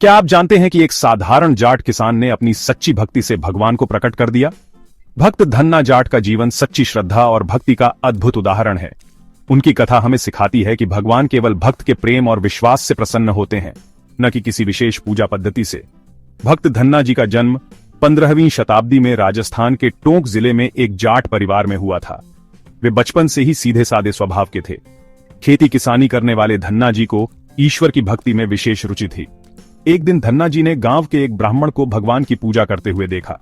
क्या आप जानते हैं कि एक साधारण जाट किसान ने अपनी सच्ची भक्ति से भगवान को प्रकट कर दिया? भक्त धन्ना जाट का जीवन सच्ची श्रद्धा और भक्ति का अद्भुत उदाहरण है। उनकी कथा हमें सिखाती है कि भगवान केवल भक्त के प्रेम और विश्वास से प्रसन्न होते हैं, न कि किसी विशेष पूजा पद्धति से। भक्त धन्ना जी का जन्म 15वीं शताब्दी में राजस्थान के टोंक जिले में एक जाट परिवार में हुआ था। वे बचपन से ही सीधे सादे स्वभाव के थे। खेती किसानी करने वाले धन्ना जी को ईश्वर की भक्ति में विशेष रुचि थी। एक दिन धन्ना जी ने गांव के एक ब्राह्मण को भगवान की पूजा करते हुए देखा।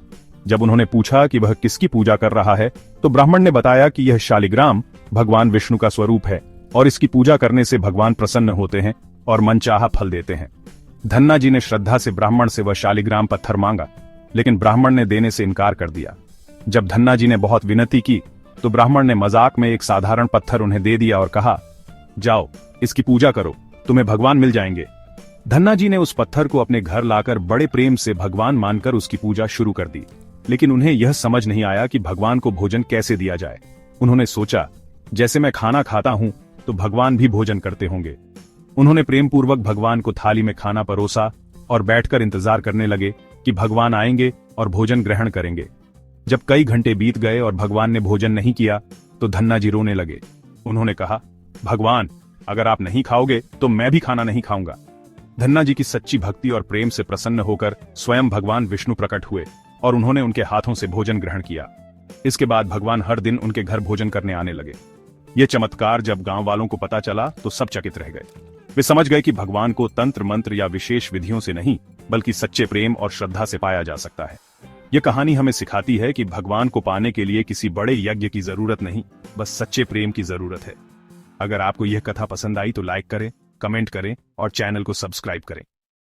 जब उन्होंने पूछा कि वह किसकी पूजा कर रहा है, तो ब्राह्मण ने बताया कि यह शालिग्राम भगवान विष्णु का स्वरूप है और इसकी पूजा करने से भगवान प्रसन्न होते हैं और मनचाहा फल देते हैं। धन्ना जी ने श्रद्धा से ब्राह्मण से वह शालिग्राम पत्थर मांगा, लेकिन ब्राह्मण ने देने से इनकार कर दिया। जब धन्ना जी ने बहुत विनती की, तो ब्राह्मण ने मजाक में एक साधारण पत्थर उन्हें दे दिया और कहा, जाओ इसकी पूजा करो, तुम्हें भगवान मिल जाएंगे। धन्ना जी ने उस पत्थर को अपने घर लाकर बड़े प्रेम से भगवान मानकर उसकी पूजा शुरू कर दी, लेकिन उन्हें यह समझ नहीं आया कि भगवान को भोजन कैसे दिया जाए। उन्होंने सोचा, जैसे मैं खाना खाता हूं तो भगवान भी भोजन करते होंगे। उन्होंने प्रेम पूर्वक भगवान को थाली में खाना परोसा और बैठकर इंतजार करने लगे कि भगवान आएंगे और भोजन ग्रहण करेंगे। जब कई घंटे बीत गए और भगवान ने भोजन नहीं किया, तो धन्ना जी रोने लगे। उन्होंने कहा, भगवान, अगर आप नहीं खाओगे तो मैं भी खाना नहीं खाऊंगा। धन्ना जी की सच्ची भक्ति और प्रेम से प्रसन्न होकर स्वयं भगवान विष्णु प्रकट हुए और उन्होंने उनके हाथों से भोजन ग्रहण किया। इसके बाद भगवान हर दिन उनके घर भोजन करने आने लगे। ये चमत्कार जब गांव वालों को पता चला तो सब चकित रह गए। वे समझ गए कि भगवान को तंत्र मंत्र या विशेष विधियों से नहीं, बल्कि सच्चे प्रेम और श्रद्धा से पाया जा सकता है। यह कहानी हमें सिखाती है कि भगवान को पाने के लिए किसी बड़े यज्ञ की जरूरत नहीं, बस सच्चे प्रेम की जरूरत है। अगर आपको यह कथा पसंद आई तो लाइक करें, कमेंट करें और चैनल को सब्सक्राइब करें।